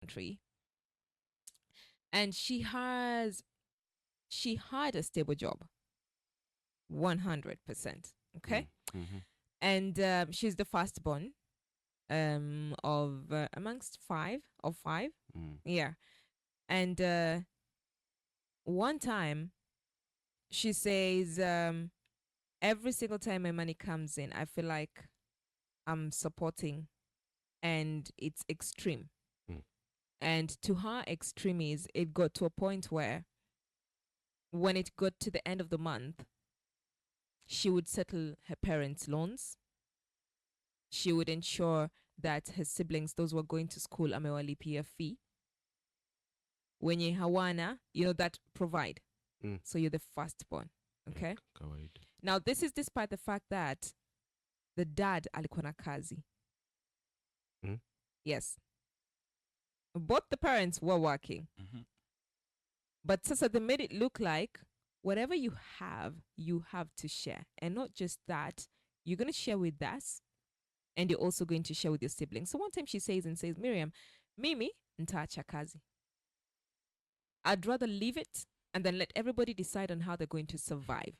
country, and she had a stable job, 100%. Okay, Mm-hmm. and she's the firstborn of amongst five. Mm. Yeah, and one time she says, every single time my money comes in, I feel like I'm supporting, and it's extreme. Mm. And to her, extreme is it got to a point where when it got to the end of the month, she would settle her parents' loans. She would ensure that her siblings, those who are going to school, amewalipia fee. Wenye hawana, that provide. Mm. So you're the firstborn. Okay. Kawaida. Now, this is despite the fact that the dad alikuwa na kazi. Mm. Yes. Both the parents were working. Mm-hmm. But Sasa, they made it look like whatever you have to share. And not just that, you're going to share with us, and you're also going to share with your siblings. So one time she says, Miriam, Mimi, ntaacha kazi. I'd rather leave it and then let everybody decide on how they're going to survive.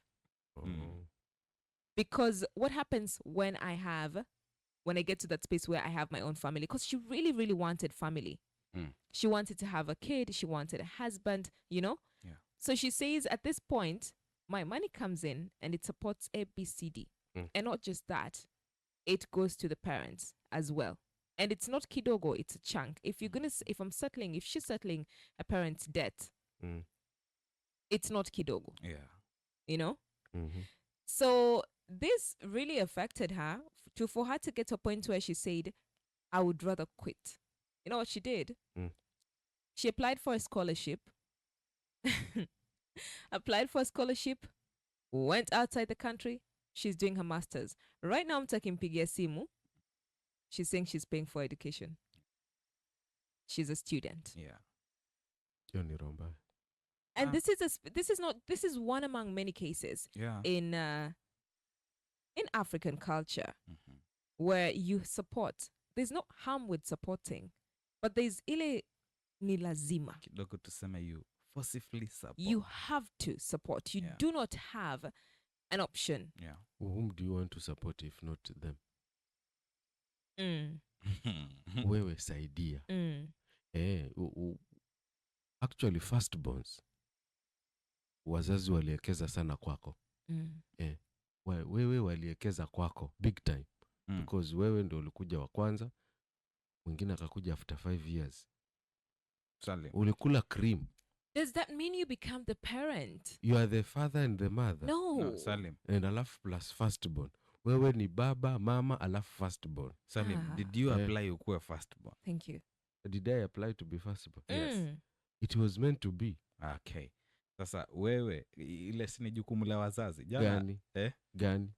Oh. Because what happens when I get to that space where I have my own family, because she really, really wanted family. Mm. She wanted to have a kid. She wanted a husband, Yeah. So she says at this point, my money comes in and it supports ABCD. Mm. And not just that, it goes to the parents as well. And it's not kidogo, it's a chunk. If she's settling a parent's debt, Mm. it's not kidogo, Yeah. Mm-hmm. So this really affected her for her to get to a point where she said, I would rather quit. You know what she did? Mm. She applied for a scholarship. Went outside the country. She's doing her master's. Right now I'm taking Pigia Simu. She's saying she's paying for education. She's a student. Yeah. Johnny Romba. And this is one among many cases Yeah. in African culture Mm-hmm. where you support. There's no harm with supporting, but there's ile ni lazima. Kidogo tuseme you forcibly support. You have to support. You do not have an option. Yeah. Whom do you want to support if not them? Wewe saidia. Actually firstborns wazazi waliekeza sana kwako. Wewe waliekeza kwako big time. Because wewe ndio ulikuja wa kwanza, mwingine akakuja after 5 years. Salim. Ulikula cream. Does that mean you become the parent? You are the father and the mother. No. Salim. And alafu plus firstborn. Wewe ni baba, mama, alafu firstborn. Salim, did you apply ukuwe firstborn? Thank you. Did I apply to be firstborn? Yes. It was meant to be. Okay. Sasa wewe ile si jukumu la wazazi. Gani? Gani?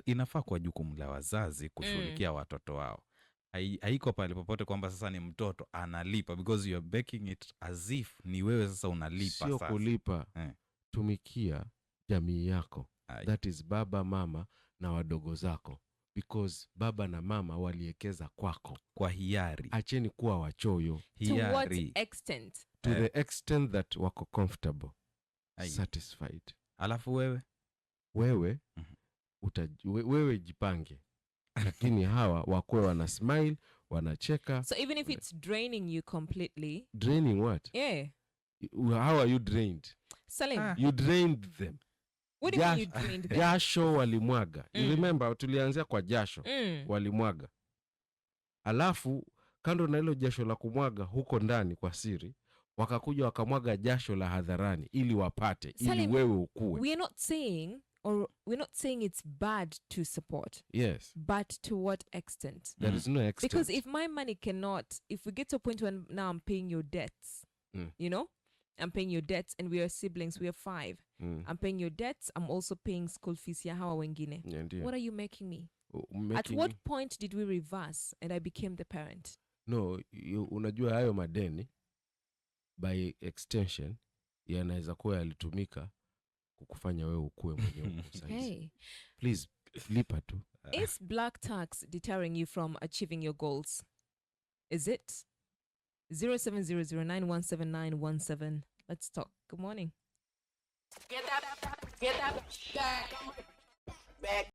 Inafaa kwa jukumu la wazazi kushughulikia watoto wao. Haiko pale popote kwamba sasa ni mtoto analipa, because you are baking it as if ni wewe sasa unalipa. Sio sasa kulipa. Tumikia jamii yako. That is baba, mama na wadogo zako. Because baba na mama waliekeza kwako. Kwa hiari. Acheni kuwa wachoyo. Hiari. To what extent? To the extent that wako comfortable. Satisfied. Alafu wewe? Wewe, wewe jipange. Lakini hawa wakwe wana smile, wanacheka. So even if it's draining you completely. Draining what? Yeah. How are you drained? Salim. You drained them. What do you mean you drained them? Jasho walimwaga. You remember tulianzia kwa jasho. Walimwaga. Alafu kando na hilo jasho la kumwaga huko ndani kwa siri, wakakuja wakamwaga jasho la hadharani ili wapate, ili wewe ukue. We're not saying it's bad to support. Yes. But to what extent? There is no extent. Because if my money if we get to a point when now I'm paying your debts, I'm paying your debts, and we are siblings, we are 5. I'm paying your debts, I'm also paying school fees ya hawa wengine. What are you making me? At what point did we reverse and I became the parent? No, unajua hayo madeni by extension yanaweza kuwa yalitumika kukufanya wewe ukue mwenyewe sasa. Hey. Please lipa tu. Is black tax deterring you from achieving your goals? Is it? 0700917917. Let's talk. Good morning. Get that back.